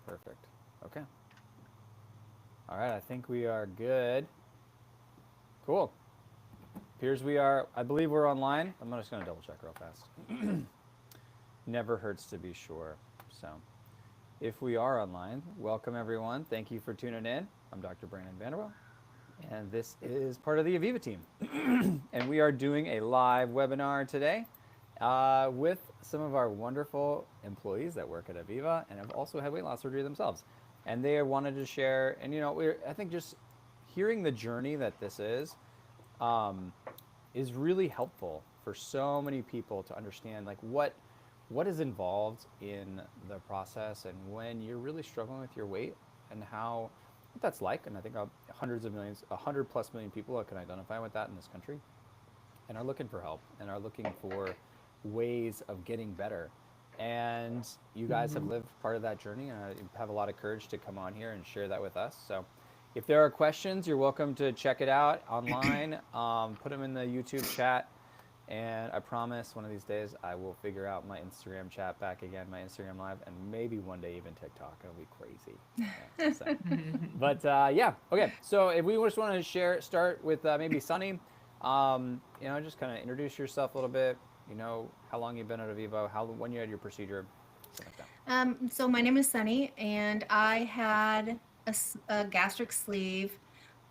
Perfect. Okay. All right. I think we are good. Cool. Appears we are, I believe we're online. I'm just going to double check real fast. Never hurts to be sure. So, if we are online, welcome everyone. Thank you for tuning in. I'm Dr. Brandon Vanderwell, and this is part of the Aviva team. And we are doing a live webinar today with some of our wonderful employees that work at Aviva and have also had weight loss surgery themselves. And they wanted to share, and I think just hearing the journey that this um, is really helpful for so many people to understand like what is involved in the process and when you're really struggling with your weight and what that's like. And I think hundreds of millions, 100+ million people can identify with that in this country and are looking for help and are looking for ways of getting better. And you guys have lived part of that journey and have a lot of courage to come on here and share that with us. So if there are questions, you're welcome to check it out online. Put them in the YouTube chat. And I promise one of these days I will figure out my Instagram chat back again, my Instagram live, and maybe one day even TikTok. It'll be crazy. Yeah, so. But yeah, okay. So if we just want to start with maybe Sunny, just kind of introduce yourself a little bit. How long you've been at Aviva, when you had your procedure, something like that. So my name is Sunny, and I had a gastric sleeve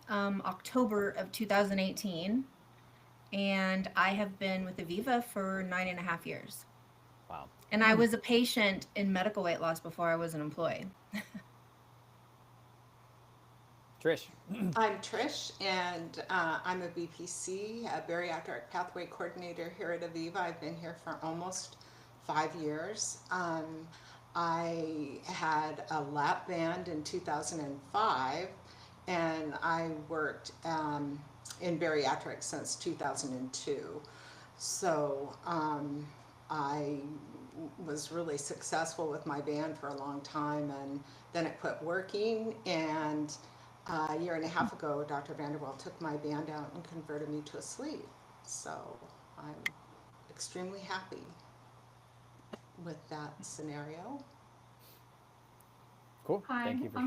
October of 2018, and I have been with Aviva for 9.5 years. Wow. And I was a patient in medical weight loss before I was an employee. Trish. I'm Trish, and I'm a BPC, a bariatric pathway coordinator here at Aviva. I've been here for almost 5 years. I had a lap band in 2005, and I worked in bariatrics since 2002. So I was really successful with my band for a long time, and then it quit working. And a year and a half ago, Dr. Vanderwell took my band out and converted me to a sleeve. So I'm extremely happy with that scenario. Cool. Hi, Thank you for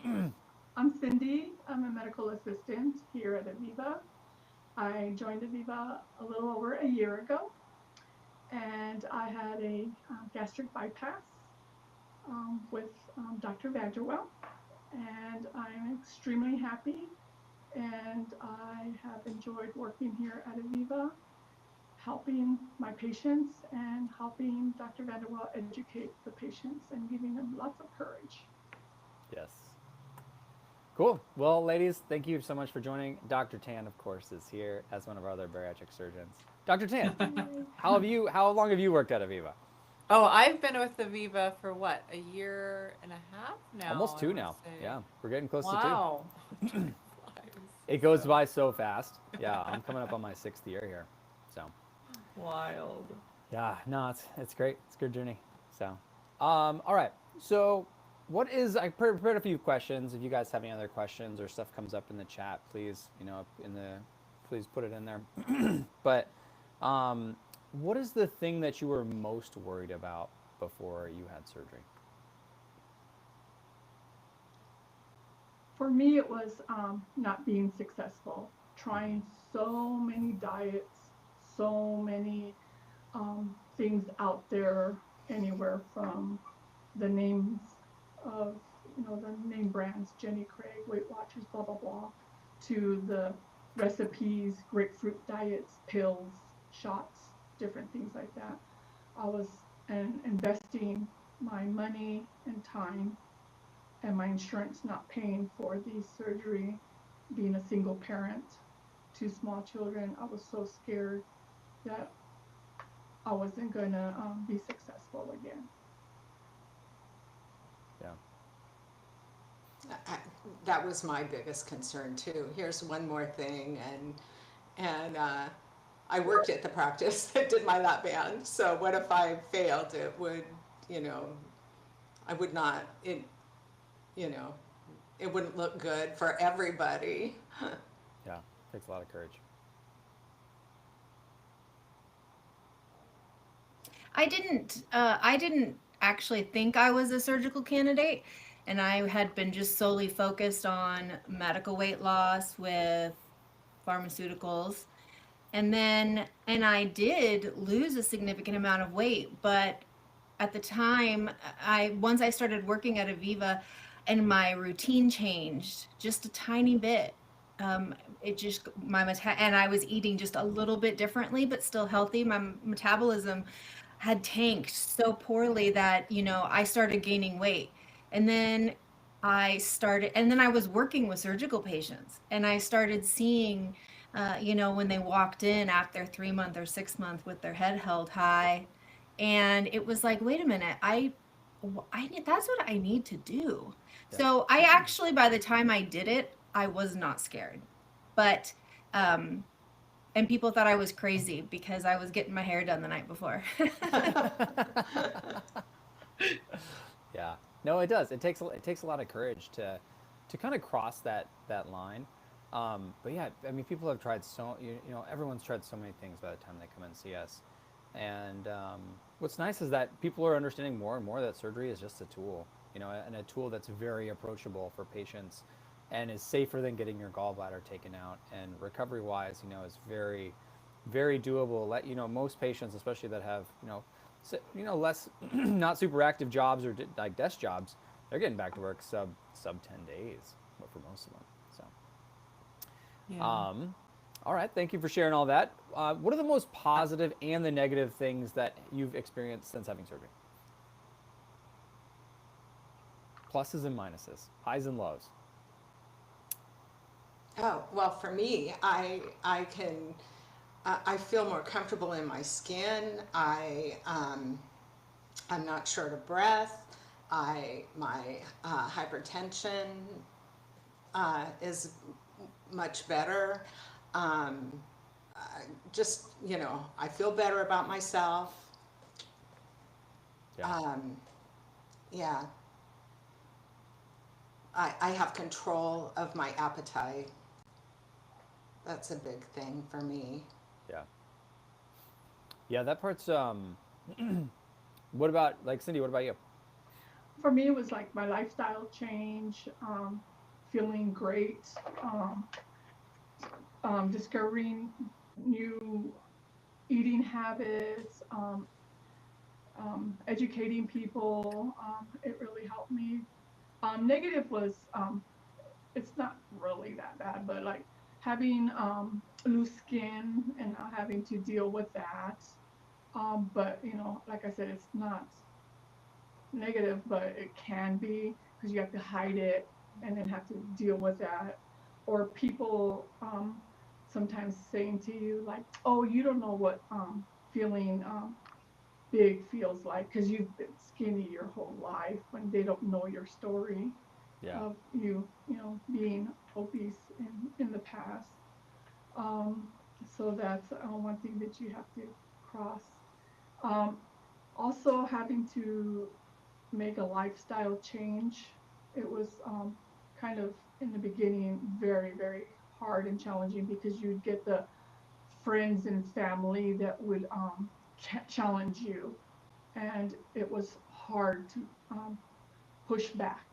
sharing. I'm Cindy. I'm a medical assistant here at Aviva. I joined Aviva a little over a year ago, and I had a gastric bypass with Dr. Vanderwell, and I'm extremely happy, and I have enjoyed working here at Aviva, helping my patients and helping Dr. Vanderwell educate the patients and giving them lots of courage. Yes. Cool. Well, ladies, thank you so much for joining. Dr. Tan, of course, is here as one of our other bariatric surgeons. Dr. Tan, how long have you worked at Aviva? Oh, I've been with Aviva for what, a year and a half now? Almost I 2 would now. say. Yeah, we're getting close Wow. to 2. Time flies. It goes by so fast. Yeah, I'm coming up on my 6th year here. So, Wild. yeah, no, it's great. It's a good journey. So, all right. So, I prepared a few questions. If you guys have any other questions or stuff comes up in the chat, please, please put it in there. But what is the thing that you were most worried about before you had surgery? For me, it was not being successful, trying so many diets, so many things out there, anywhere from the names of, the name brands, Jenny Craig, Weight Watchers, blah, blah, blah, to the recipes, grapefruit diets, pills, shots, different things like that. I was investing my money and time, and my insurance not paying for the surgery, being a single parent, 2 small children. I was so scared that I wasn't gonna be successful again. Yeah. That was my biggest concern too. Here's one more thing, and I worked at the practice that did my lap band. So what if I failed? It would, I would not. It wouldn't look good for everybody. Yeah, takes a lot of courage. I didn't actually think I was a surgical candidate, and I had been just solely focused on medical weight loss with pharmaceuticals. And I did lose a significant amount of weight, but at the time, once I started working at Aviva and my routine changed just a tiny bit. It just and I was eating just a little bit differently, but still healthy. My metabolism had tanked so poorly that, I started gaining weight. And then I was working with surgical patients, and I started seeing, when they walked in after 3 month or 6 month with their head held high, and it was like, wait a minute, that's what I need to do. Yeah. So I actually, by the time I did it, I was not scared, but, and people thought I was crazy because I was getting my hair done the night before. Yeah. No, it does. It takes a lot of courage to kind of cross that line. But yeah, I mean, people have tried everyone's tried so many things by the time they come and see us. And what's nice is that people are understanding more and more that surgery is just a tool, and a tool that's very approachable for patients and is safer than getting your gallbladder taken out. And recovery-wise, is very, very doable. Most patients, especially that have, less, not super active jobs or like desk jobs, they're getting back to work sub 10 days, but for most of them. So, Yeah. all right. Thank you for sharing all that. What are the most positive and the negative things that you've experienced since having surgery? Pluses and minuses, highs and lows. Oh, well, for me, I feel more comfortable in my skin. I'm not short of breath. My hypertension is much better. Just, I feel better about myself. Yeah. Yeah. I have control of my appetite. That's a big thing for me. Yeah. Yeah. That part's. What about, like, Cindy? What about you? For me, it was like my lifestyle change, feeling great, discovering new eating habits, educating people. It really helped me. Negative was, it's not really that bad, but like having loose skin and not having to deal with that. But like I said, it's not negative, but it can be because you have to hide it and then have to deal with that. Or people sometimes saying to you like, "Oh, you don't know what feeling big feels like because you've been skinny your whole life," when they don't know your story Yeah. of being obese in the past. Um, so that's one thing that you have to cross. Um, Also, having to make a lifestyle change, it was kind of in the beginning very, very hard and challenging because you'd get the friends and family that would challenge you, and it was hard to push back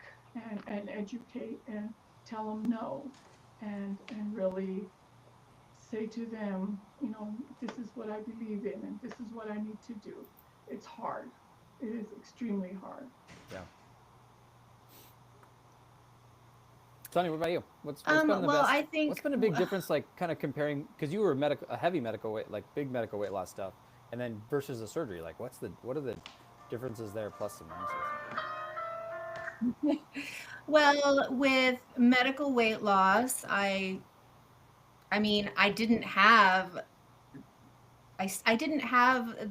and educate and tell them no, and really say to them, this is what I believe in and this is what I need to do. It's hard. It is extremely hard. Yeah. Tony, what about you? What's been the Well, best? I think, What's been a big difference, like kind of comparing, because you were a heavy medical weight, like big medical weight loss stuff, and then versus the surgery, like what are the differences there, plus and minuses? well, with medical weight loss, I mean, I didn't have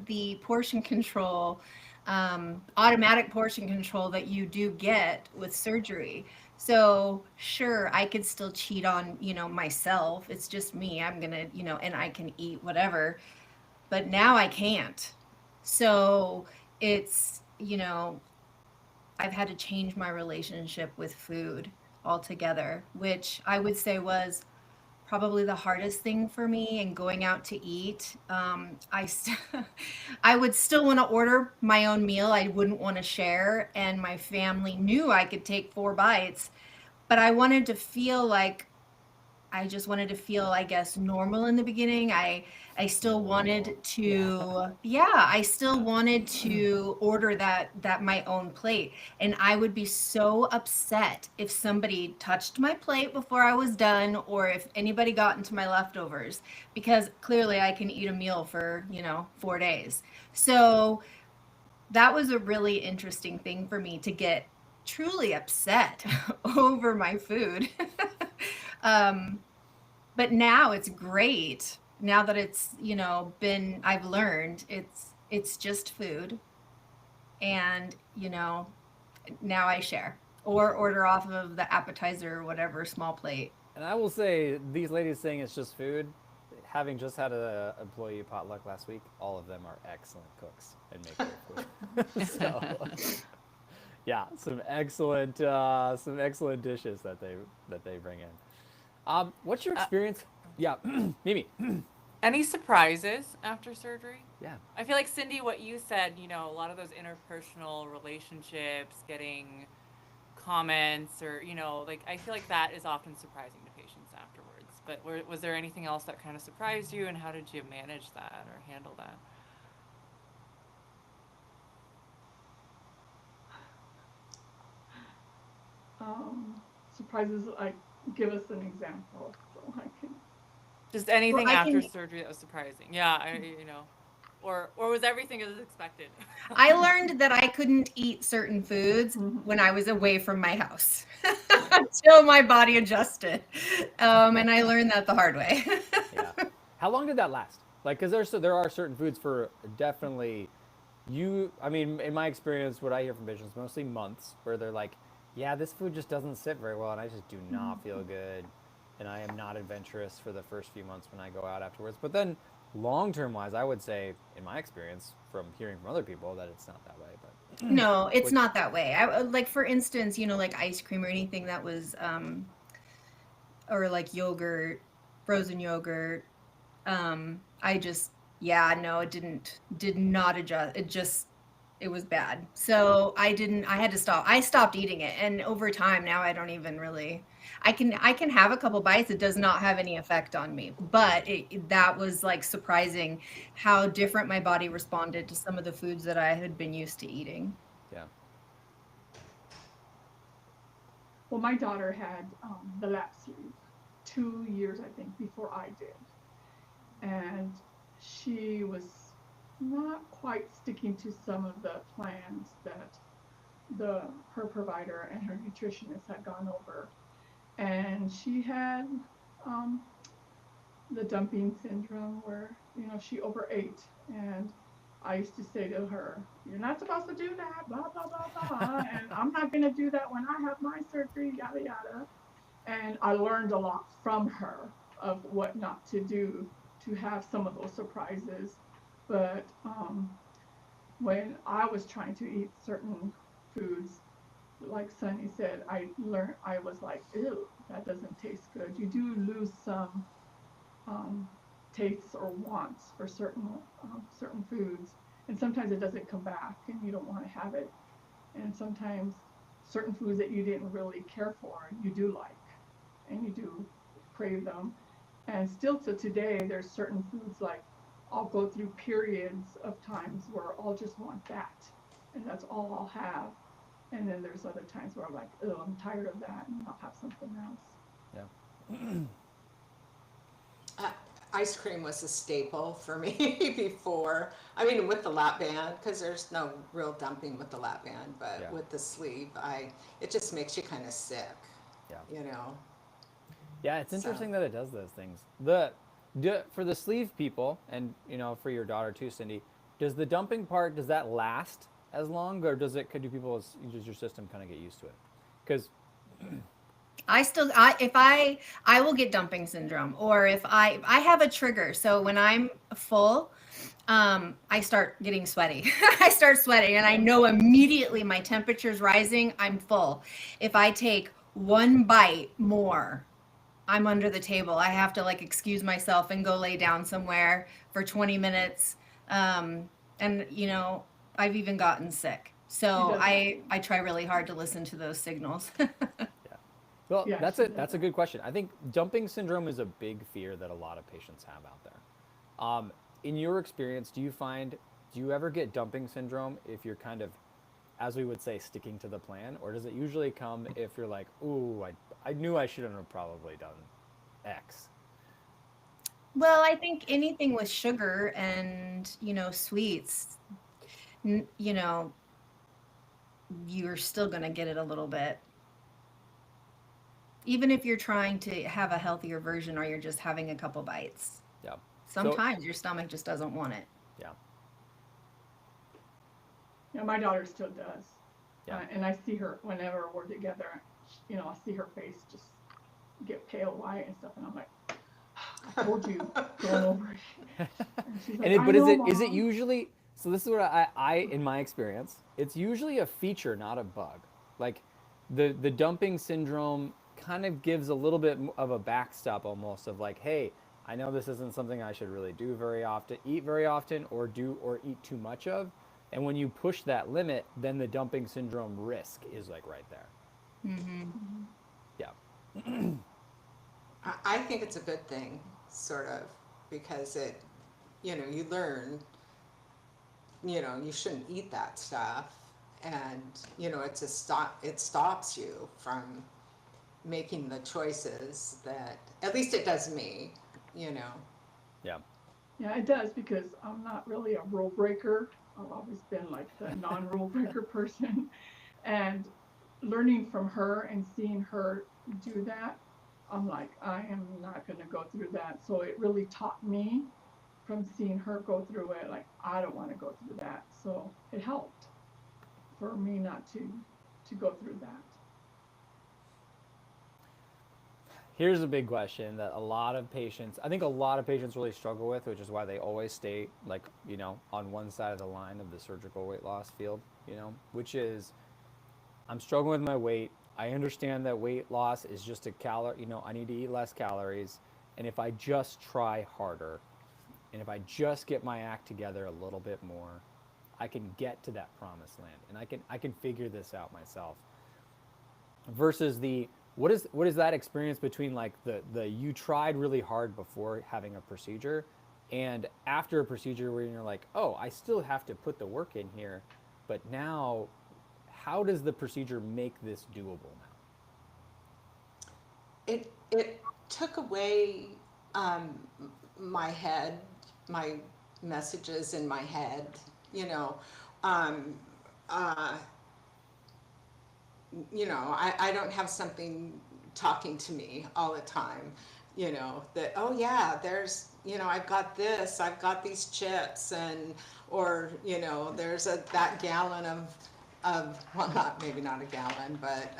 the portion control, automatic portion control that you do get with surgery. So sure, I could still cheat on, myself. It's just me. I'm gonna, and I can eat whatever, but now I can't. So it's, I've had to change my relationship with food altogether, which I would say was probably the hardest thing for me in going out to eat. I would still want to order my own meal. I wouldn't want to share, and my family knew I could take 4 bites, but I wanted to feel like I just wanted to feel, I guess, normal in the beginning. I still wanted to, yeah, I still wanted to order that my own plate. And I would be so upset if somebody touched my plate before I was done, or if anybody got into my leftovers, because clearly I can eat a meal for, 4 days. So that was a really interesting thing for me to get truly upset over my food. But now it's great. Now that it's, I've learned it's just food. And, now I share or order off of the appetizer or whatever small plate. And I will say, these ladies saying it's just food, having just had a employee potluck last week, all of them are excellent cooks and make great food. So, yeah, some excellent dishes that they bring in. What's your experience? Yeah, Mimi. Any surprises after surgery? Yeah. I feel like, Cindy, what you said, a lot of those interpersonal relationships, getting comments, or, like, I feel like that is often surprising to patients afterwards. But was there anything else that kind of surprised you, and how did you manage that or handle that? Surprises, like, give us an example so I can. Just anything Well, I after can- surgery that was surprising. Yeah, or was everything as expected? I learned that I couldn't eat certain foods when I was away from my house until my body adjusted. And I learned that the hard way. Yeah. How long did that last? Like, because there are certain foods for definitely I mean, in my experience, what I hear from patients, mostly months, where they're like, yeah, this food just doesn't sit very well, and I just do not feel good, and I am not adventurous for the first few months when I go out afterwards. But then, long-term wise, I would say, in my experience, from hearing from other people, that it's not that way. But No, it's not that way. Like, for instance, like ice cream or anything that was, or like yogurt, frozen yogurt. I just, yeah, no, did not adjust. It was bad. So I had to stop. I stopped eating it. And over time now I don't even really, I can have a couple bites. It does not have any effect on me, but that was like surprising how different my body responded to some of the foods that I had been used to eating. yeah. Well, my daughter had the lap sleeve 2 years, I think, before I did. And she was not quite sticking to some of the plans that her provider and her nutritionist had gone over. And she had the dumping syndrome where, she overate. And I used to say to her, you're not supposed to do that, blah, blah, blah, blah. And I'm not going to do that when I have my surgery, yada, yada. And I learned a lot from her of what not to do to have some of those surprises. But when I was trying to eat certain foods, like Sunny said, I was like, ew, that doesn't taste good. You do lose some tastes or wants for certain foods, and sometimes it doesn't come back, and you don't want to have it. And sometimes certain foods that you didn't really care for, you do like, and you do crave them. And still to today, there's certain foods, like I'll go through periods of times where I'll just want that, and that's all I'll have. And then there's other times where I'm like, oh, I'm tired of that, and I'll have something else. Yeah. Ice cream was a staple for me before. I mean, with the lap band, because there's no real dumping with the lap band, but Yeah. with the sleeve, it just makes you kind of sick. Yeah. Yeah, it's So- interesting that it does those things. For the sleeve people, and for your daughter too, Cindy, does the dumping part, does that last as long, or does your system kind of get used to it? Because I will get dumping syndrome, or if I have a trigger. So when I'm full, I start getting sweaty. I start sweating, and I know immediately my temperature's rising. I'm full. If I take one bite more, I'm under the table. I have to like excuse myself and go lay down somewhere for 20 minutes. And you know, I've even gotten sick. So does that I try really hard to listen to those signals. Well, Yeah, that's she a does that's a that. good question. I think dumping syndrome is a big fear that a lot of patients have out there. In your experience, do you ever get dumping syndrome if you're kind of, as we would say, sticking to the plan, or does it usually come if you're like, ooh, I knew I shouldn't have probably done X? Well, I think anything with sugar and, you know, sweets, you know, you're still going to get it a little bit. Even if you're trying to have a healthier version or you're just having a couple bites. Yeah. So Sometimes your stomach just doesn't want it. yeah, Yeah, my daughter still does. yeah. And I see her whenever we're together, you know, I see her face just get pale white and stuff. And I'm like, I told you, go over it. And she's like, I But is know, it Mom. usually, so this is what I in my experience, it's usually a feature, not a bug. Like the dumping syndrome kind of gives a little bit of a backstop almost of like, hey, I know this isn't something I should really do very often, eat very often, or eat too much of. And when you push that limit, then the dumping syndrome risk is like right there. Hmm. Yeah. I think it's a good thing, sort of, because it, you learn, you shouldn't eat that stuff. And, it stops you from making the choices that, at least it does me, you know. Yeah. Yeah, it does because I'm not really a rule breaker. I've always been like the non-rule breaker person. And learning from her and seeing her do that, I'm like, I am not going to go through that. So it really taught me from seeing her go through it. Like, I don't want to go through that. So it helped for me not to go through that. Here's a big question that I think a lot of patients really struggle with, which is why they always stay like, on one side of the line of the surgical weight loss field, which is I'm struggling with my weight. I understand that weight loss is just a calorie, I need to eat less calories. And if I just try harder and if I just get my act together a little bit more, I can get to that promised land and I can figure this out myself. Versus the what is that experience between like the you tried really hard before having a procedure and after a procedure where you're like, oh, I still have to put the work in here, but now how does the procedure make this doable now? It took away my head, my messages in my head, you know. Um, uh, I don't have something talking to me all the time, that, oh yeah, I've got this, I've got these chips or, there's that gallon well, maybe not a gallon, but,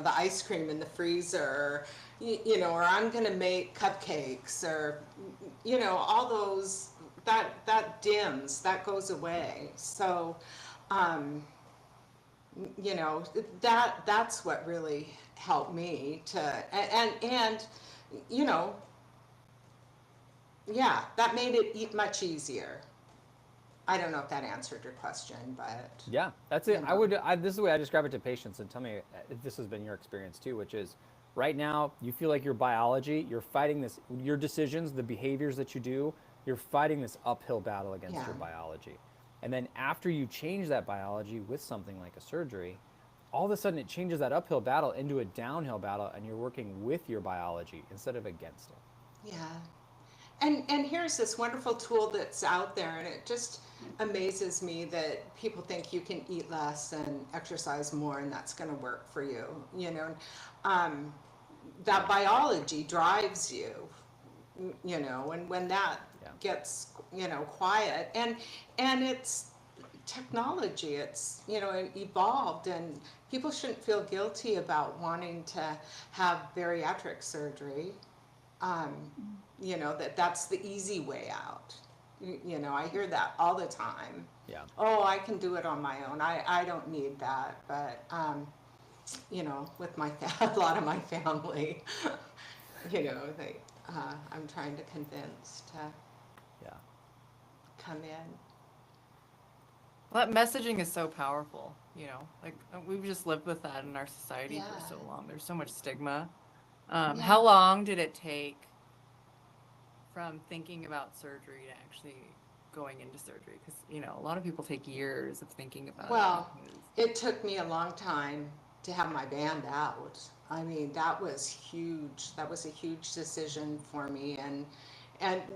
the ice cream in the freezer, or I'm going to make cupcakes or, all those, that dims, that goes away. So, that's what really helped me to and you know yeah, that made it much easier. I don't know if that answered your question, but Yeah, that's you it. know This is the way I describe it to patients, and tell me if this has been your experience too, which is right now you feel like your biology, you're fighting this, your decisions, the behaviors that you do, you're fighting this uphill battle against yeah, your biology. And then after you change that biology with something like a surgery, all of a sudden it changes that uphill battle into a downhill battle, and you're working with your biology instead of against it. yeah. And here's this wonderful tool that's out there, and it just amazes me that people think you can eat less and exercise more, and that's going to work for you. Um, that biology drives you. And when that Yeah. gets quiet, and it's technology. It's it evolved, and people shouldn't feel guilty about wanting to have bariatric surgery. um, that's the easy way out. I hear that all the time. Yeah. Oh, I can do it on my own. I don't need that. But, with a lot of my family, I'm trying to convince to Yeah. come in. Well, that messaging is so powerful, like we've just lived with that in our society Yeah. for so long. There's so much stigma. Yeah. How long did it take from thinking about surgery to actually going into surgery? Because, a lot of people take years of thinking about Well, it. it took me a long time to have my band out. I mean, that was huge. That was a huge decision for me. And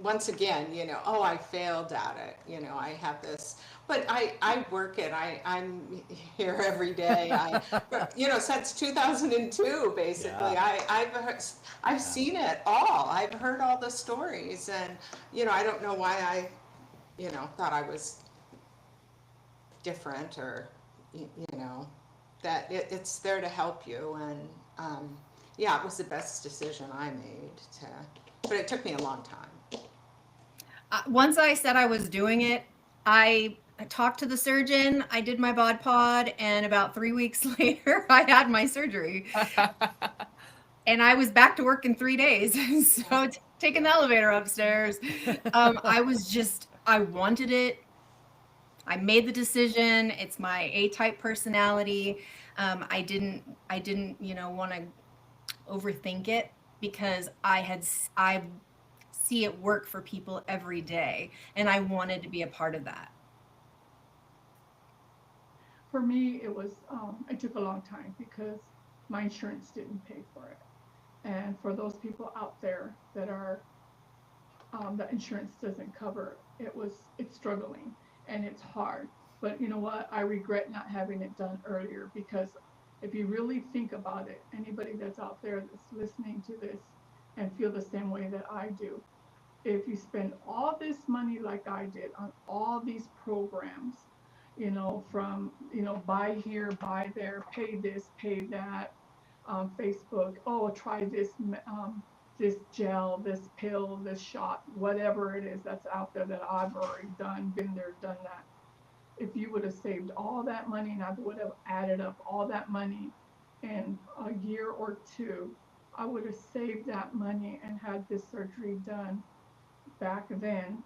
once again, I failed at it. I have this, but I work it. I'm here every day. Since 2002, basically, Yeah. I've seen it all. I've heard all the stories, and I don't know why I, thought I was different, or that it's there to help you. And yeah, it was the best decision I made but it took me a long time. Once I said I was doing it, I talked to the surgeon, I did my bod pod, and about 3 weeks later, I had my surgery. And I was back to work in 3 days. So taking the elevator upstairs, I wanted it. I made the decision. It's my A-type personality. I didn't, want to overthink it, because I see it work for people every day, and I wanted to be a part of that. For me, it took a long time because my insurance didn't pay for it. And for those people out there that are, that insurance doesn't cover, it's struggling and it's hard. But you know what? I regret not having it done earlier, because if you really think about it, anybody that's out there that's listening to this and feel the same way that I do, if you spend all this money like I did on all these programs, from, buy here, buy there, pay this, pay that, Facebook, oh, try this gel, this pill, this shot, whatever it is that's out there that I've already been there, done that. If you would have saved all that money, and I would have added up all that money in a year or two, I would have saved that money and had this surgery done back then.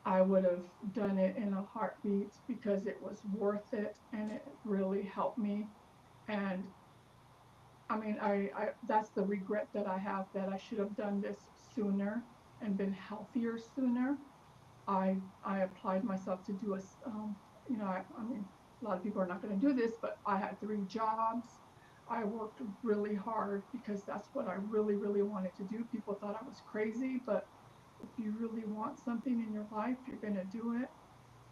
I would have done it in a heartbeat, because it was worth it and it really helped me. And I mean, that's the regret that I have, that I should have done this sooner and been healthier sooner. I applied myself to do I mean, a lot of people are not going to do this, but I had 3 jobs. I worked really hard because that's what I really, really wanted to do. People thought I was crazy, but if you really want something in your life, you're going to do it.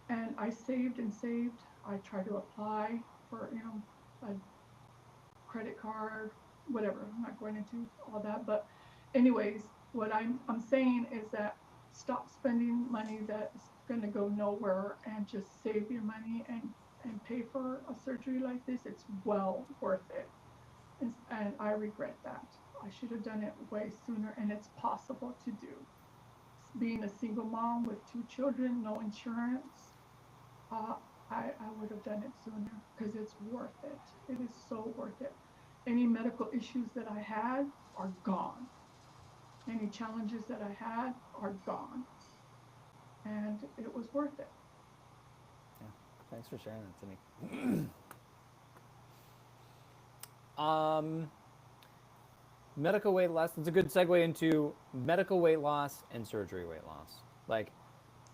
And I saved and saved. I tried to apply for, a credit card, whatever. I'm not going into all that, but anyways, what I'm saying is that stop spending money that's going to go nowhere, and just save your money and pay for a surgery like this. It's well worth it. And I regret that. I should have done it way sooner, and it's possible to do. Being a single mom with 2 children, no insurance, I would have done it sooner, because it's worth it. It is so worth it. Any medical issues that I had are gone. Any challenges that I had are gone. And it was worth it. Yeah. Thanks for sharing that to me. Medical weight loss. It's a good segue into medical weight loss and surgery weight loss. Like,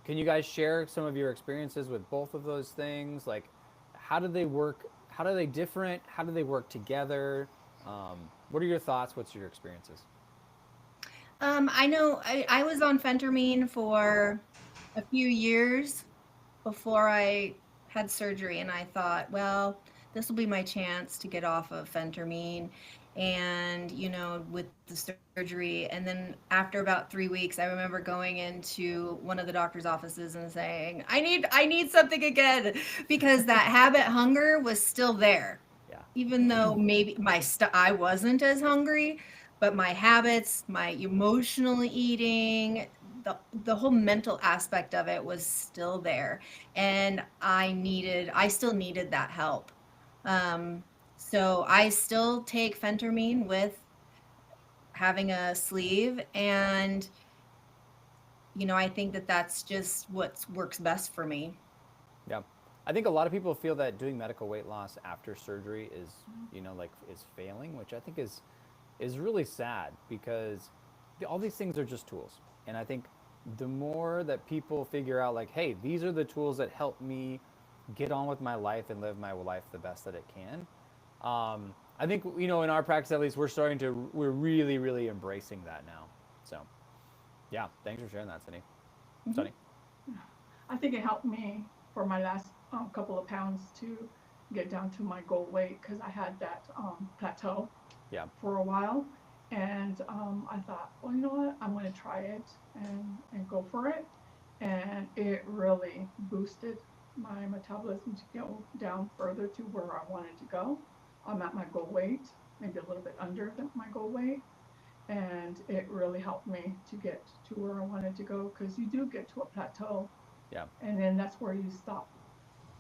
can you guys share some of your experiences with both of those things? Like, how do they work? How are they different? How do they work together? What are your thoughts? What's your experiences? I know I was on phentermine for a few years before I had surgery, and I thought, well, this will be my chance to get off of phentermine, and with the surgery. And then after about 3 weeks, I remember going into one of the doctor's offices and saying, I need something again, because that habit hunger was still there. Yeah. Even though maybe I wasn't as hungry, but my habits, my emotional eating, the whole mental aspect of it was still there, and I still needed that help. So I still take phentermine with having a sleeve. And, you know, I think that that's just what works best for me. Yeah. I think a lot of people feel that doing medical weight loss after surgery is, you know, like is failing, which I think is really sad because all these things are just tools. And I think the more that people figure out like, hey, these are the tools that help me get on with my life and live my life the best that it can. I think, you know, in our practice, at least we're really, really embracing that now. So yeah, thanks for sharing that, Cindy. Sunny. I think it helped me for my last couple of pounds to get down to my goal weight because I had that plateau Yeah. for a while. And I thought, well, you know what? I'm going to try it and go for it. And it really boosted my metabolism to go down further to where I wanted to go. I'm at my goal weight, maybe a little bit under my goal weight. And it really helped me to get to where I wanted to go because you do get to a plateau. Yeah. And then that's where you stop.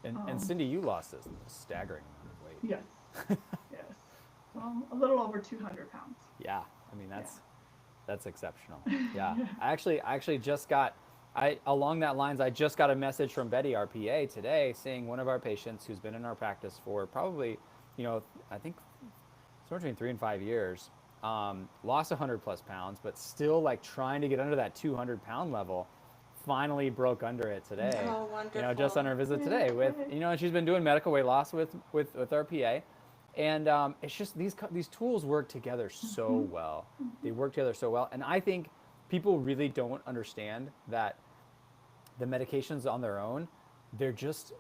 And Cindy, you lost a staggering amount of weight. Yes. Yes. A little over 200 pounds. Yeah, I mean that's exceptional. Yeah, I actually just got along that lines. I just got a message from Betty, our PA, today, saying one of our patients who's been in our practice for probably, you know, I think somewhere between 3 and 5 years, lost 100 plus pounds, but still like trying to get under that 200-pound level. Finally broke under it today. Oh, wonderful. You know, just on her visit today with, you know, and she's been doing medical weight loss with our PA. And it's just these tools work together so well. They work together so well. And I think people really don't understand that the medications on their own, they're just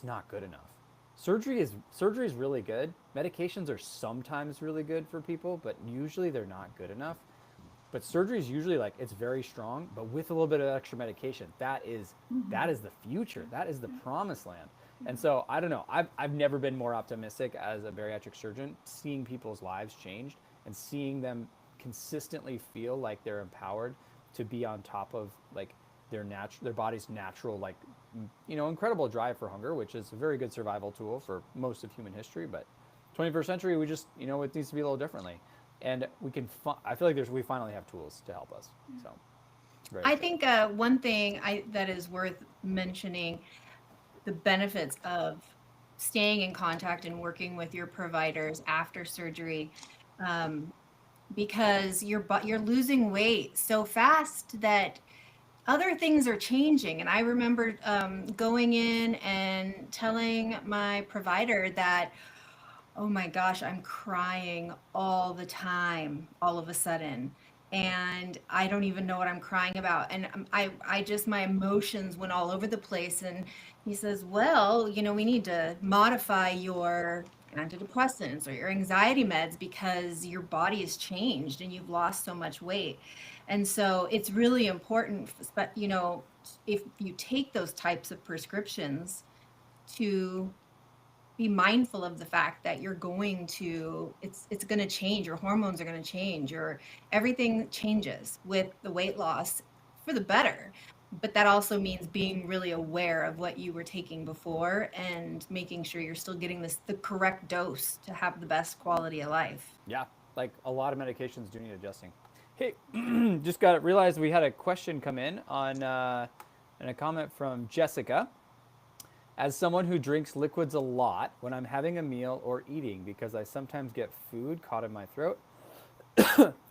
not good enough. Surgery is really good. Medications are sometimes really good for people, but usually they're not good enough. But surgery is usually like it's very strong, but with a little bit of extra medication, that is the future. That is the promised land. And so I don't know. I've never been more optimistic as a bariatric surgeon, seeing people's lives changed and seeing them consistently feel like they're empowered to be on top of like their body's natural, like, you know, incredible drive for hunger, which is a very good survival tool for most of human history. But 21st century, we just, you know, it needs to be a little differently. And we can, I feel like we finally have tools to help us. So I think one thing that is worth mentioning, the benefits of staying in contact and working with your providers after surgery, because you're losing weight so fast that other things are changing. And I remember going in and telling my provider that, oh my gosh, I'm crying all the time, all of a sudden. And I don't even know what I'm crying about. And I just, my emotions went all over the place. And he says, well, you know, we need to modify your antidepressants or your anxiety meds because your body has changed and you've lost so much weight. And so it's really important, but you know, if you take those types of prescriptions, to be mindful of the fact that you're going to, it's going to change. Your hormones are going to change. Everything changes with the weight loss for the better. But that also means being really aware of what you were taking before and making sure you're still getting the correct dose to have the best quality of life. Yeah, like a lot of medications do need adjusting. Hey, just realized we had a question come in on and a comment from Jessica. As someone who drinks liquids a lot when I'm having a meal or eating because I sometimes get food caught in my throat,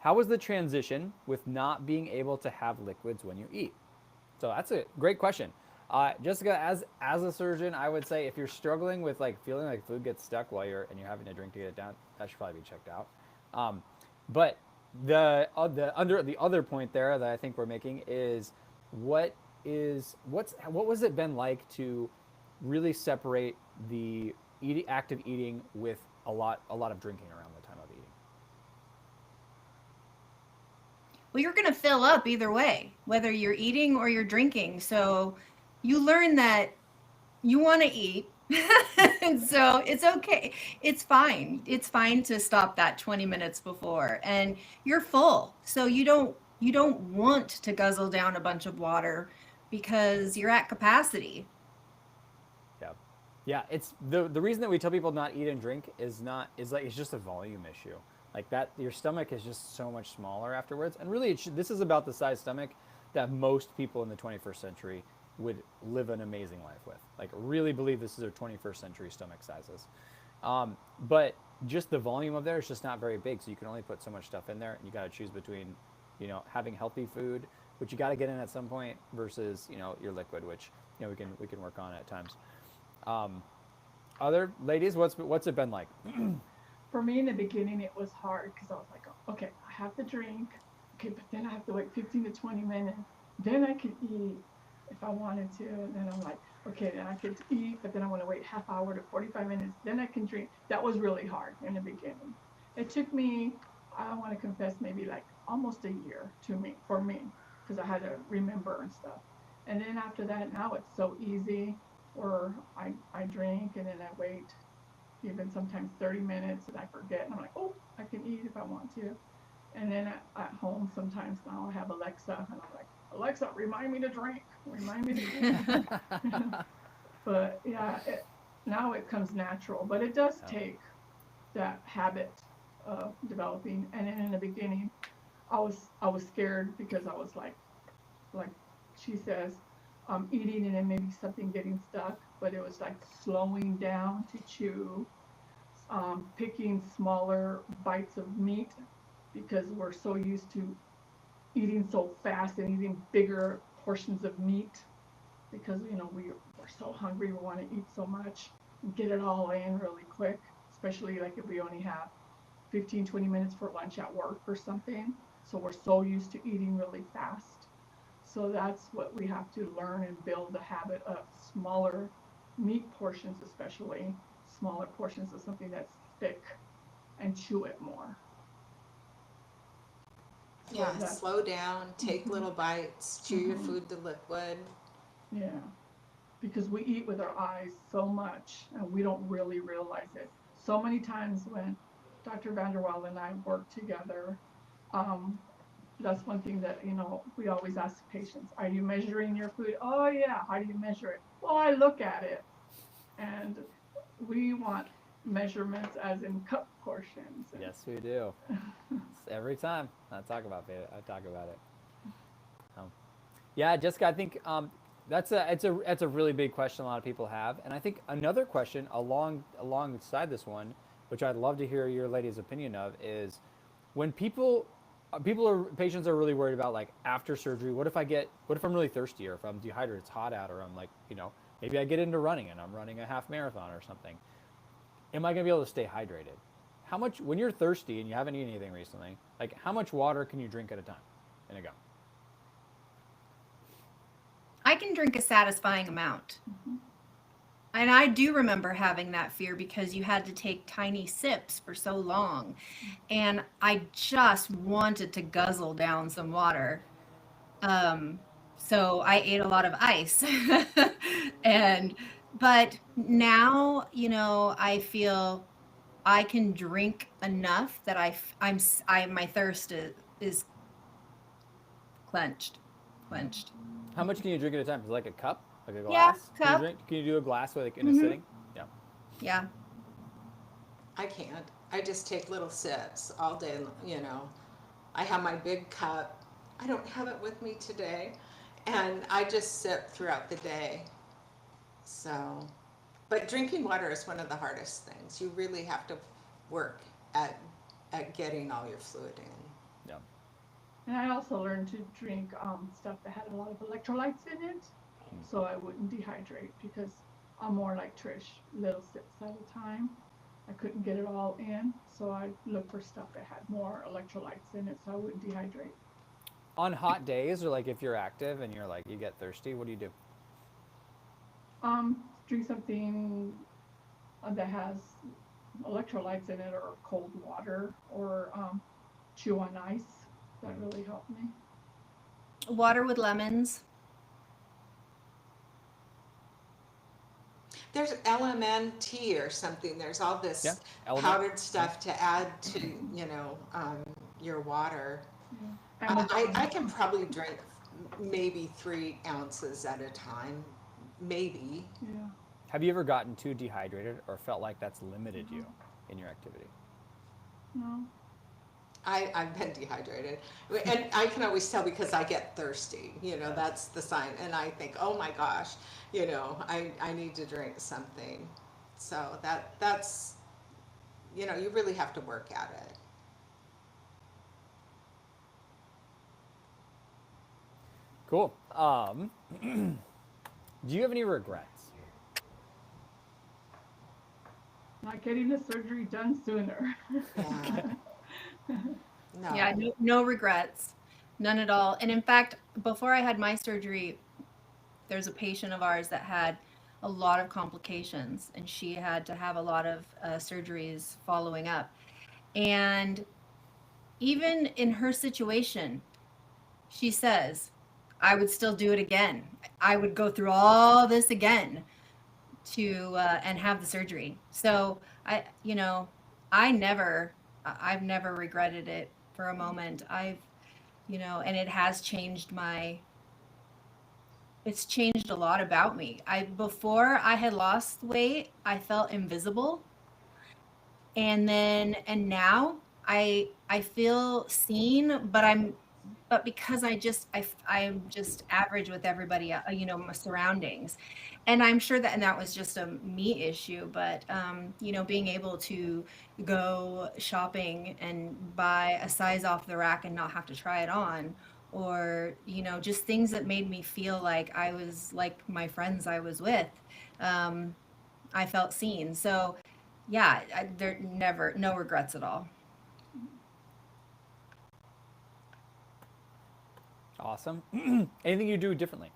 how was the transition with not being able to have liquids when you eat? So that's a great question. Jessica, as a surgeon, I would say if you're struggling with like feeling like food gets stuck while you're having to drink to get it down, that should probably be checked out. But the other point there that I think we're making is what was it been like to really separate the active eating with a lot of drinking around the time of eating? Well, you're going to fill up either way, whether you're eating or you're drinking. So you learn that you want to eat. And so it's okay. It's fine. It's fine to stop that 20 minutes before, and you're full. So you don't want to guzzle down a bunch of water because you're at capacity. Yeah, it's the reason that we tell people not eat and drink is it's just a volume issue. Like that, your stomach is just so much smaller afterwards. And really, this is about the size stomach that most people in the 21st century would live an amazing life with. Like, really believe this is their 21st century stomach sizes. But just the volume of there is just not very big, so you can only put so much stuff in there. And you got to choose between, having healthy food, which you got to get in at some point, versus your liquid, which we can work on at times. Other ladies, what's it been like? For me in the beginning, it was hard because I was like, okay, I have to drink, okay, but then I have to wait 15 to 20 minutes. Then I can eat if I wanted to. And then I'm like, okay, then I could eat, but then I want to wait half hour to 45 minutes. Then I can drink. That was really hard in the beginning. It took me, I want to confess, maybe like almost a year for me, because I had to remember and stuff. And then after that, now it's so easy, or I drink and then I wait even sometimes 30 minutes and I forget and I'm like, oh, I can eat if I want to. And then at home sometimes now I have Alexa and I'm like, Alexa, remind me to drink, remind me to drink. But yeah, now it comes natural, but it does take that habit of developing. And then in the beginning, I was scared because I was like she says, eating and then maybe something getting stuck, but it was like slowing down to chew, picking smaller bites of meat because we're so used to eating so fast and eating bigger portions of meat because we're so hungry, we want to eat so much and get it all in really quick, especially like if we only have 15-20 minutes for lunch at work or something, so we're so used to eating really fast. So that's what we have to learn and build the habit of smaller meat portions, especially smaller portions of something that's thick, and chew it more. Yeah, slow down, take little bites, chew your food to liquid. Yeah, because we eat with our eyes so much and we don't really realize it. So many times when Dr. Vanderwall and I work together, that's one thing that, we always ask patients, are you measuring your food? Oh yeah, how do you measure it? Well, I look at it. And we want measurements as in cup portions. Yes, we do. Every time I talk about it. Yeah, Jessica, I think it's a really big question a lot of people have, and I think another question alongside this one, which I'd love to hear your lady's opinion of, is when patients are really worried about, like, after surgery, what if I'm really thirsty, or if I'm dehydrated, it's hot out, or I'm like, maybe I get into running and I'm running a half marathon or something. Am I going to be able to stay hydrated? How much, when you're thirsty and you haven't eaten anything recently, like, how much water can you drink at a time in a go? I can drink a satisfying amount. And I do remember having that fear because you had to take tiny sips for so long. And I just wanted to guzzle down some water. So I ate a lot of ice. But now, I feel I can drink enough that my thirst is quenched. How much can you drink at a time? Is it like a cup? Like a Yeah, glass? cup. Can you do a glass in a sitting? Yeah. Yeah. I can't. I just take little sips all day, I have my big cup. I don't have it with me today. And I just sip throughout the day. So, but drinking water is one of the hardest things. You really have to work at getting all your fluid in. Yeah. And I also learned to drink stuff that had a lot of electrolytes in it, so I wouldn't dehydrate, because I'm more like Trish, little sips at a time. I couldn't get it all in, so I looked for stuff that had more electrolytes in it so I wouldn't dehydrate. On hot days, or like if you're active and you're like, you get thirsty, what do you do? Drink something that has electrolytes in it, or cold water, or chew on ice. That really helped me. Water with lemons. There's LMNT or something. There's all this powdered stuff to add to, your water. Yeah. I can probably drink maybe 3 ounces at a time, maybe. Yeah. Have you ever gotten too dehydrated or felt like that's limited you in your activity? No. I've been dehydrated. And I can always tell because I get thirsty, that's the sign. And I think, oh my gosh, I need to drink something. So that's, you really have to work at it. Cool. Do you have any regrets? Not getting the surgery done sooner. Yeah. No. Yeah, no regrets, none at all. And in fact, before I had my surgery, there's a patient of ours that had a lot of complications, and she had to have a lot of surgeries following up. And even in her situation, she says, I would still do it again. I would go through all this again to and have the surgery. So I've never regretted it for a moment. And it has changed it's changed a lot about me. Before I had lost weight, I felt invisible. And now I feel seen, but because I'm just average with everybody, my surroundings. And I'm sure that was just a me issue, but being able to go shopping and buy a size off the rack and not have to try it on, or just things that made me feel like I was like my friends I was with, I felt seen. So yeah, no regrets at all. Awesome. Anything you do differently?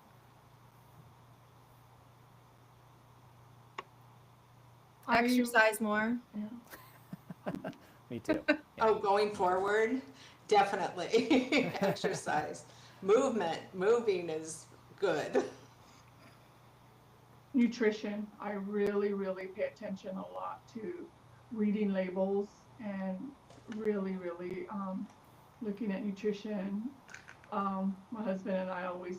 Exercise more. Yeah. Me too. Oh, going forward, definitely exercise. Moving is good. Nutrition. I really, really pay attention a lot to reading labels and really, really looking at nutrition. My husband and I always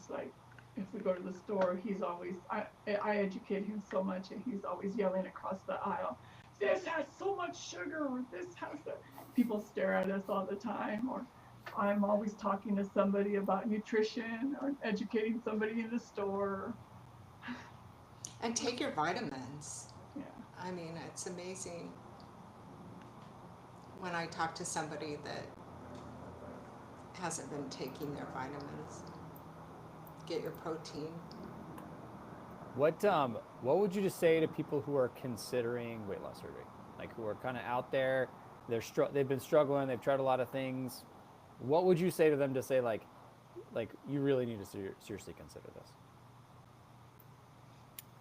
if we go to the store, he's always, I educate him so much, and he's always yelling across the aisle, this has so much sugar, or this has the, people stare at us all the time, or I'm always talking to somebody about nutrition or educating somebody in the store. And take your vitamins. Yeah. I mean, it's amazing when I talk to somebody that hasn't been taking their vitamins. Get your protein. What would you just say to people who are considering weight loss surgery, like who are kind of out there, they've been struggling, they've tried a lot of things? What would you say to them to say like you really need to seriously consider this?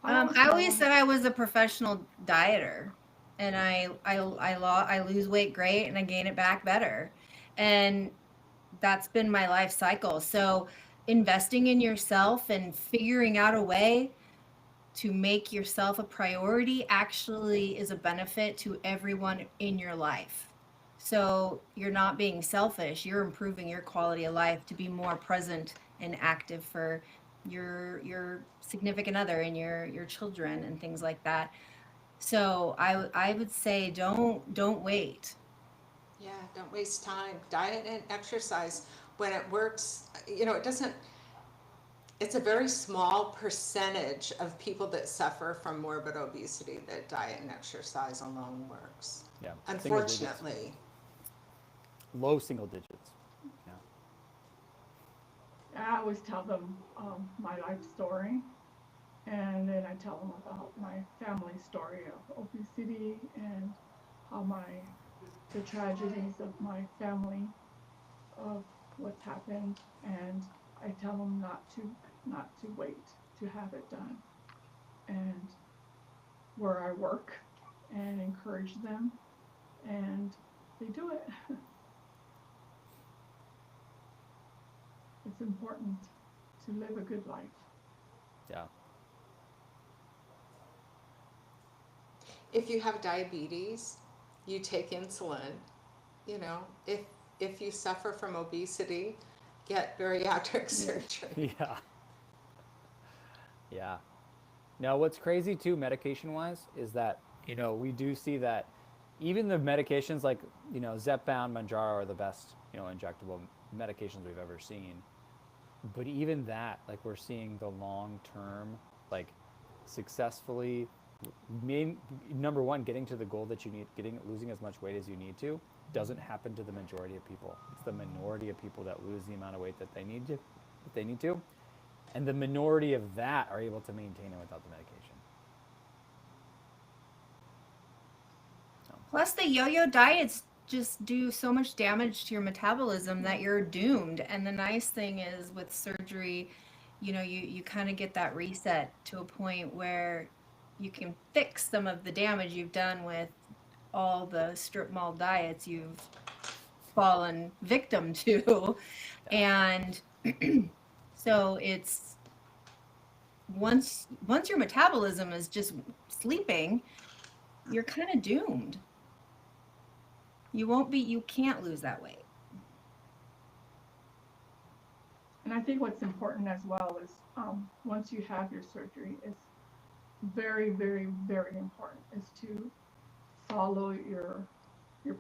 I always said I was a professional dieter, and I lose weight great, and I gain it back better, and that's been my life cycle. So investing in yourself and figuring out a way to make yourself a priority actually is a benefit to everyone in your life. So you're not being selfish, you're improving your quality of life to be more present and active for your significant other and your children and things like that. So I would say don't wait. Yeah, don't waste time. Diet and exercise, when it works, it's a very small percentage of people that suffer from morbid obesity that diet and exercise alone works. Yeah. Unfortunately. Low single digits. Yeah. I always tell them my life story, and then I tell them about my family story of obesity and how the tragedies of my family, of what's happened, and I tell them not to wait to have it done, and where I work and encourage them, and they do it. It's important to live a good life. Yeah. If you have diabetes, you take insulin. If you suffer from obesity, get bariatric surgery. Yeah. Yeah. Now, what's crazy too, medication-wise, is that we do see that even the medications like, Zepbound, Manjaro are the best, injectable medications we've ever seen. But even that, like, we're seeing the long term, like, successfully, number one, getting to the goal that you need, losing as much weight as you need to, doesn't happen to the majority of people. It's the minority of people that lose the amount of weight that they need to, and the minority of that are able to maintain it without the medication. Plus, the yo-yo diets just do so much damage to your metabolism that you're doomed. And the nice thing is with surgery, you kind of get that reset to a point where you can fix some of the damage you've done with all the strip mall diets you've fallen victim to. And so it's once your metabolism is just sleeping, you're kind of doomed. You can't lose that weight. And I think what's important as well is once you have your surgery, is very, very, very important is to follow your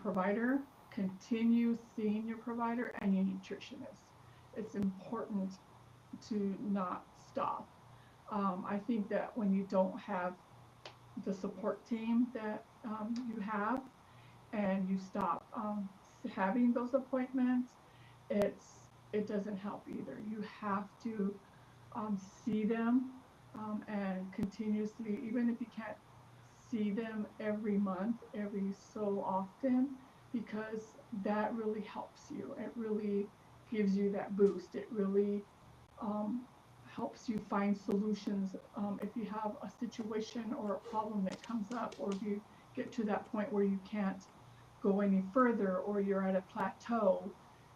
provider, continue seeing your provider and your nutritionist. It's important to not stop. I think that when you don't have the support team that you have, and you stop having those appointments, it doesn't help either. You have to see them and continuously, even if you can't see them every month, every so often, because that really helps you. It really gives you that boost. It really helps you find solutions if you have a situation or a problem that comes up, or if you get to that point where you can't go any further, or you're at a plateau,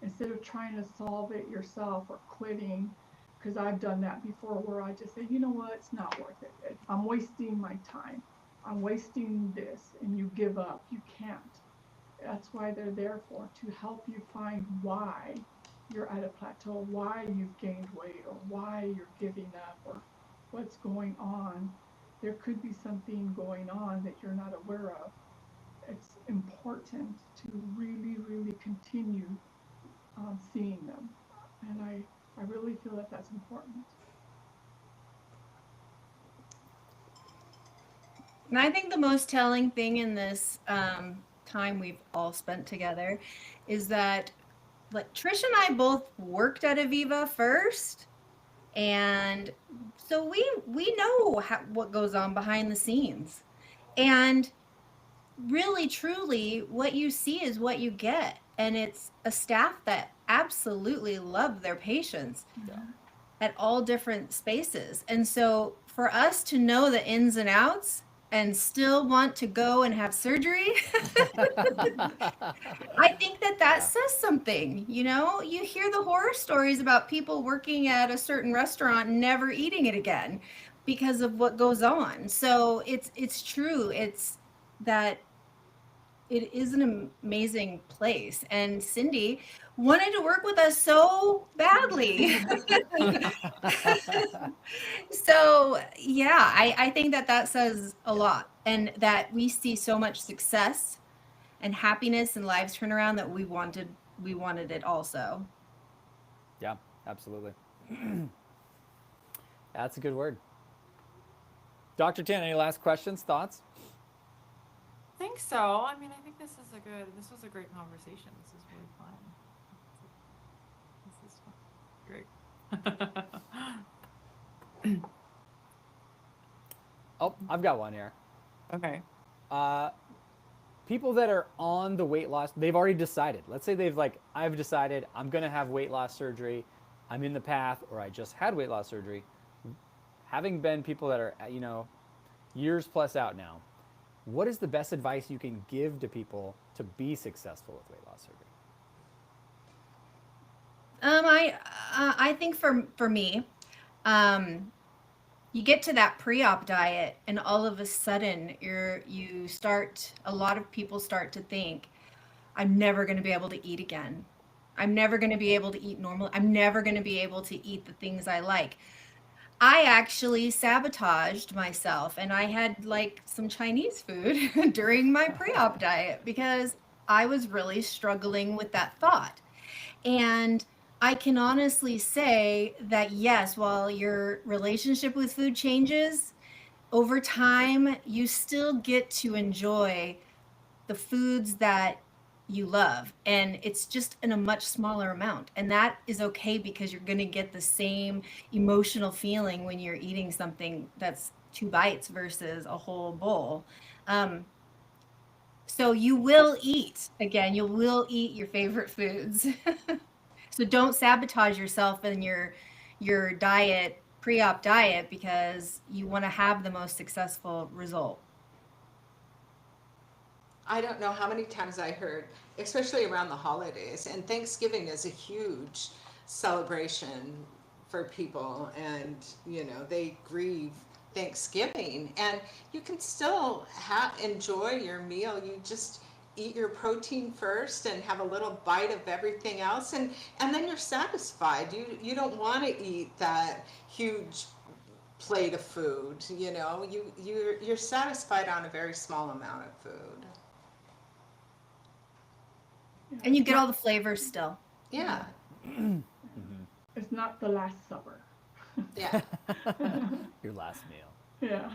instead of trying to solve it yourself or quitting, because I've done that before, where I just say, you know what, it's not worth it. I'm wasting my time. I'm wasting this, and you give up. You can't. That's why they're there for, to help you find why you're at a plateau, why you've gained weight, or why you're giving up, or what's going on. There could be something going on that you're not aware of. It's important to really, really continue seeing them. And I really feel that that's important. And I think the most telling thing in this time we've all spent together is that, like, Trish and I both worked at Aviva first, and so we know what goes on behind the scenes. And really, truly, what you see is what you get. And it's a staff that absolutely love their patients at all different spaces. And so for us to know the ins and outs and still want to go and have surgery, I think that says something. You hear the horror stories about people working at a certain restaurant and never eating it again because of what goes on. So it's true. It's that it is an amazing place, and Cindy wanted to work with us so badly. So yeah, I think that says a lot, and that we see so much success and happiness and lives turn around that we wanted it also. Yeah, absolutely. That's a good word. Dr. Tan, any last questions, thoughts? I think so. I mean, I think this was a great conversation. This is really fun. This is great. Oh, I've got one here. Okay. People that are on the weight loss, they've already decided. Let's say I've decided I'm going to have weight loss surgery. I'm in the path, or I just had weight loss surgery. Having been people that are, years plus out now, what is the best advice you can give to people to be successful with weight loss surgery? I think for me, you get to that pre-op diet, and all of a sudden a lot of people start to think, I'm never going to be able to eat again. I'm never going to be able to eat normal. I'm never going to be able to eat the things I like. I actually sabotaged myself and I had like some Chinese food during my pre-op diet because I was really struggling with that thought. And I can honestly say that yes, while your relationship with food changes over time, you still get to enjoy the foods that you love, and it's just in a much smaller amount, and that is okay because you're going to get the same emotional feeling when you're eating something that's 2 bites versus a whole bowl. So you will eat again, you will eat your favorite foods. So don't sabotage yourself in your diet, pre-op diet, because you want to have the most successful result. I don't know how many times I heard, especially around the holidays, and Thanksgiving is a huge celebration for people, and they grieve Thanksgiving, and you can still enjoy your meal. You just eat your protein first and have a little bite of everything else, and then you're satisfied. You don't want to eat that huge plate of food. You're satisfied on a very small amount of food. Yeah, And you it's get not- all the flavors still. Yeah. It's not the Last Supper. Yeah. Your last meal. Yeah.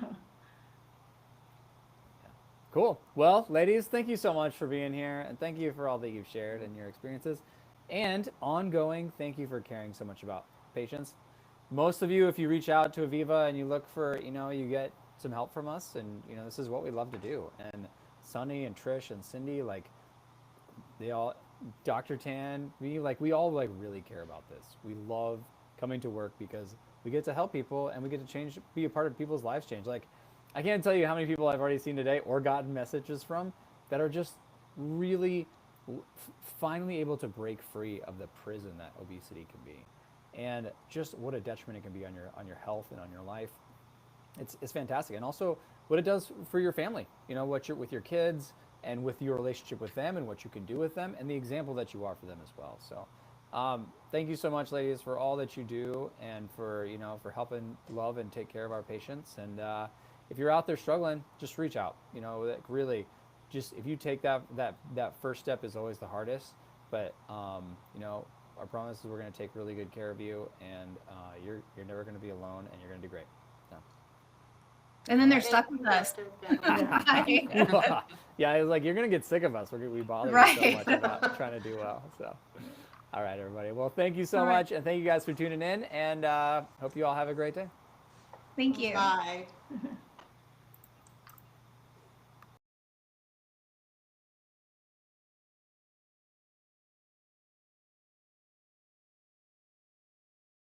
Cool. Well, ladies, thank you so much for being here, and thank you for all that you've shared and your experiences. And ongoing, thank you for caring so much about patients. Most of you, if you reach out to Aviva and you look for, you get some help from us, and this is what we love to do. And Sunny and Trish and Cindy, like, they all, Dr. Tan, we all really care about this. We love coming to work because we get to help people and we get to be a part of people's lives change. Like, I can't tell you how many people I've already seen today or gotten messages from that are just really finally able to break free of the prison that obesity can be, and just what a detriment it can be on your health and on your life. It's fantastic, and also what it does for your family. What you're with your kids and with your relationship with them and what you can do with them and the example that you are for them as well. So thank you so much, ladies, for all that you do and for helping love and take care of our patients. And if you're out there struggling, just reach out. Really, just if you take that first step is always the hardest, but our promise is we're going to take really good care of you, and you're never going to be alone, and you're going to do great. So. And then they're stuck with us. Yeah, it's like you're going to get sick of us. We bother you so Right. much about trying to do well. So, all right, everybody. Well, thank you so All right. much, and thank you guys for tuning in, and hope you all have a great day. Thank you. Bye.